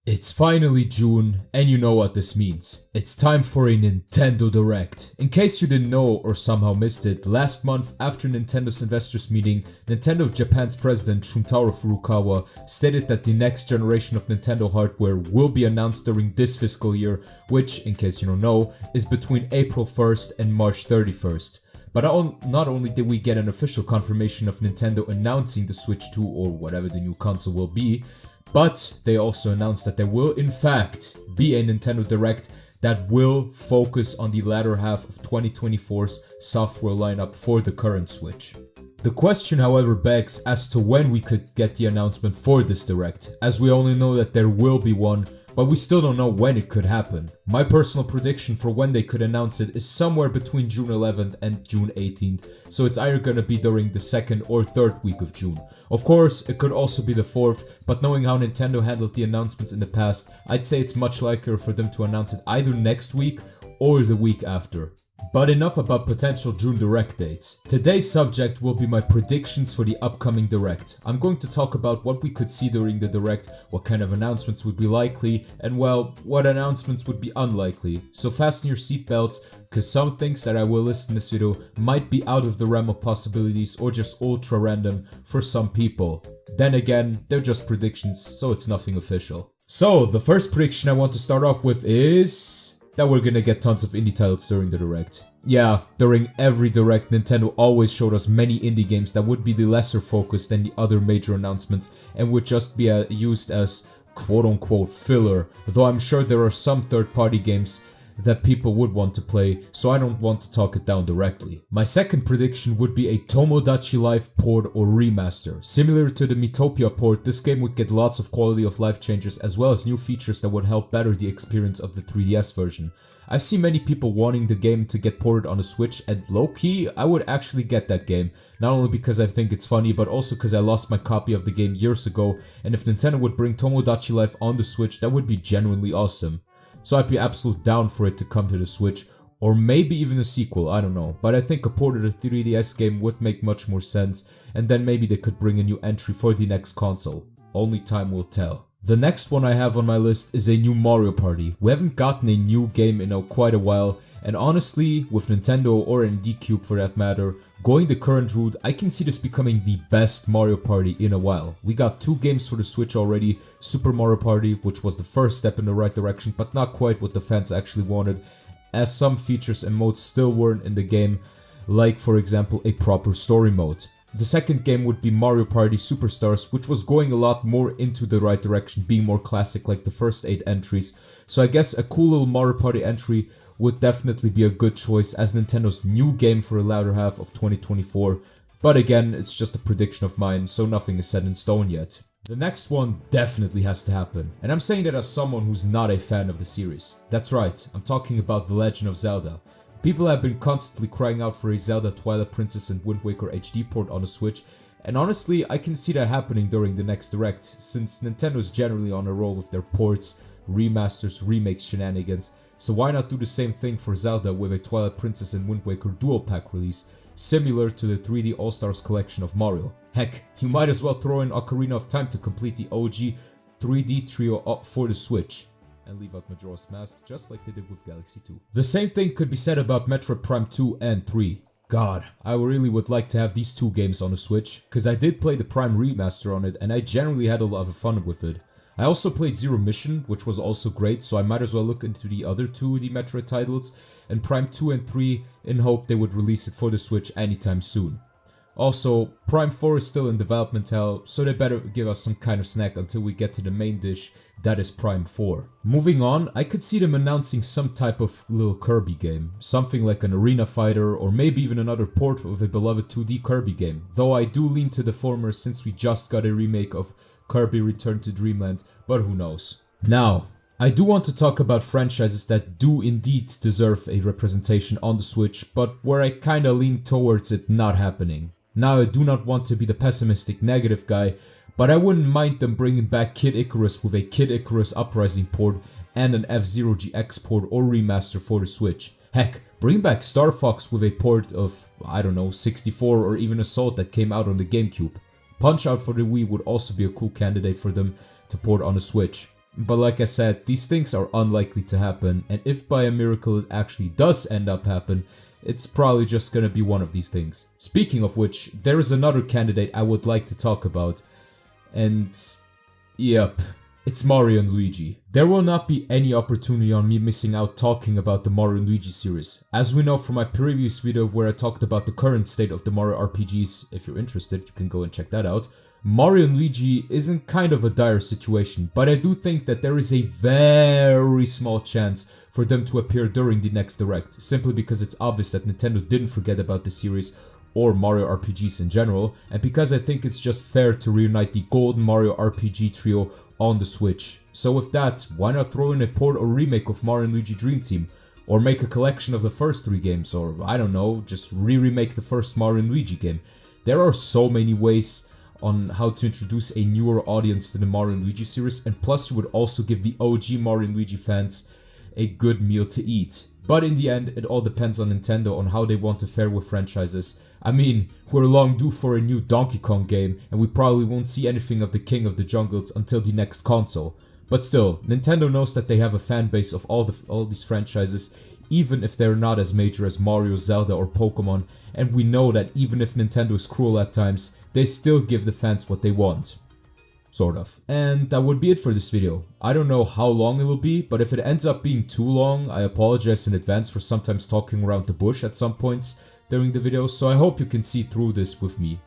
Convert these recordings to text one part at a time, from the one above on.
It's finally June, and you know what this means. It's time for a Nintendo Direct. In case you didn't know or somehow missed it, last month after Nintendo's investors meeting, Nintendo Japan's president Shuntaro Furukawa stated that the next generation of Nintendo hardware will be announced during this fiscal year, which, in case you don't know, is between April 1st and March 31st. But not only did we get an official confirmation of Nintendo announcing the Switch 2 or whatever the new console will be, but they also announced that there will in fact be a Nintendo Direct that will focus on the latter half of 2024's software lineup for the current Switch. The question, however, begs as to when we could get the announcement for this Direct, as we only know that there will be one, but we still don't know when it could happen. My personal prediction for when they could announce it is somewhere between June 11th and June 18th, so it's either gonna be during the 2nd or 3rd week of June. Of course, it could also be the 4th, but knowing how Nintendo handled the announcements in the past, I'd say it's much likelier for them to announce it either next week or the week after. But enough about potential June Direct dates. Today's subject will be my predictions for the upcoming Direct. I'm going to talk about what we could see during the Direct, what kind of announcements would be likely, and well, what announcements would be unlikely. So fasten your seatbelts, cause some things that I will list in this video might be out of the realm of possibilities or just ultra random for some people. Then again, they're just predictions, so it's nothing official. So, the first prediction I want to start off with is that we're gonna get tons of indie titles during the Direct. Yeah, during every Direct, Nintendo always showed us many indie games that would be the lesser focus than the other major announcements and would just be used as quote-unquote filler, though I'm sure there are some third-party games that people would want to play, so I don't want to talk it down directly. My second prediction would be a Tomodachi Life port or remaster. Similar to the Miitopia port, this game would get lots of quality of life changes as well as new features that would help better the experience of the 3DS version. I've seen many people wanting the game to get ported on a Switch, and low-key, I would actually get that game. Not only because I think it's funny, but also because I lost my copy of the game years ago, and if Nintendo would bring Tomodachi Life on the Switch, that would be genuinely awesome. So I'd be absolute down for it to come to the Switch, or maybe even a sequel, I don't know. But I think a port of the 3DS game would make much more sense, and then maybe they could bring a new entry for the next console. Only time will tell. The next one I have on my list is a new Mario Party. We haven't gotten a new game in quite a while, and honestly, with Nintendo or ND-Cube for that matter, going the current route, I can see this becoming the best Mario Party in a while. We got 2 games for the Switch already, Super Mario Party, which was the first step in the right direction, but not quite what the fans actually wanted, as some features and modes still weren't in the game, like for example a proper story mode. The second game would be Mario Party Superstars, which was going a lot more into the right direction, being more classic like the first 8 entries, so I guess a cool little Mario Party entry would definitely be a good choice as Nintendo's new game for the latter half of 2024, but again, it's just a prediction of mine, so nothing is set in stone yet. The next one definitely has to happen, and I'm saying that as someone who's not a fan of the series. That's right, I'm talking about The Legend of Zelda. People have been constantly crying out for a Zelda Twilight Princess and Wind Waker HD port on the Switch, and honestly, I can see that happening during the next Direct, since Nintendo's generally on a roll with their ports, remasters, remakes shenanigans, so why not do the same thing for Zelda with a Twilight Princess and Wind Waker dual pack release, similar to the 3D All-Stars collection of Mario. Heck, you might as well throw in Ocarina of Time to complete the OG 3D trio for the Switch, and leave out Majora's Mask just like they did with Galaxy 2. The same thing could be said about Metroid Prime 2 and 3. God, I really would like to have these 2 games on the Switch, cause I did play the Prime remaster on it and I generally had a lot of fun with it. I also played Zero Mission, which was also great, so I might as well look into the other 2D Metroid titles, and Prime 2 and 3 in hope they would release it for the Switch anytime soon. Also, Prime 4 is still in development hell, so they better give us some kind of snack until we get to the main dish, that is Prime 4. Moving on, I could see them announcing some type of little Kirby game, something like an arena fighter or maybe even another port of a beloved 2D Kirby game, though I do lean to the former since we just got a remake of Kirby Return to Dreamland, but who knows. Now, I do want to talk about franchises that do indeed deserve a representation on the Switch, but where I kinda lean towards it not happening. Now, I do not want to be the pessimistic negative guy, but I wouldn't mind them bringing back Kid Icarus with a Kid Icarus Uprising port and an F-Zero GX port or remaster for the Switch. Heck, bring back Star Fox with a port of, I don't know, 64 or even Assault that came out on the GameCube. Punch-Out for the Wii would also be a cool candidate for them to port on the Switch. But like I said, these things are unlikely to happen, and if by a miracle it actually does end up happen, it's probably just gonna be one of these things. Speaking of which, there is another candidate I would like to talk about, and yep, it's Mario and Luigi. There will not be any opportunity on me missing out talking about the Mario and Luigi series. As we know from my previous video where I talked about the current state of the Mario RPGs, if you're interested you can go and check that out. Mario and Luigi is in kind of a dire situation, but I do think that there is a very small chance for them to appear during the next Direct, simply because it's obvious that Nintendo didn't forget about the series or Mario RPGs in general, and because I think it's just fair to reunite the golden Mario RPG trio on the Switch. So with that, why not throw in a port or remake of Mario and Luigi Dream Team? Or make a collection of the first 3 games, or I don't know, just remake the first Mario and Luigi game. There are so many ways on how to introduce a newer audience to the Mario and Luigi series, and plus you would also give the OG Mario and Luigi fans a good meal to eat. But in the end, it all depends on Nintendo on how they want to fare with franchises. I mean, we're long due for a new Donkey Kong game, and we probably won't see anything of the King of the Jungles until the next console. But still, Nintendo knows that they have a fan base of all these franchises, even if they're not as major as Mario, Zelda or Pokemon, and we know that even if Nintendo is cruel at times, they still give the fans what they want. Sort of. And that would be it for this video. I don't know how long it'll be, but if it ends up being too long, I apologize in advance for sometimes talking around the bush at some points during the video, so I hope you can see through this with me.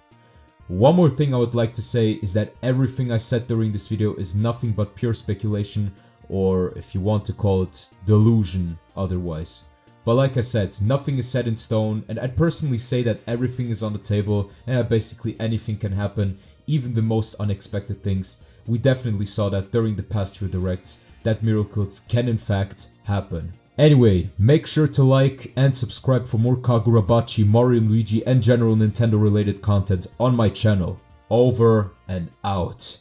One more thing I would like to say is that everything I said during this video is nothing but pure speculation, or if you want to call it, delusion otherwise. But like I said, nothing is set in stone, and I'd personally say that everything is on the table and that basically anything can happen, even the most unexpected things. We definitely saw that during the past few Directs, that miracles can in fact happen. Anyway, make sure to like and subscribe for more Kagurabachi, Mario and Luigi and general Nintendo related content on my channel. Over and out.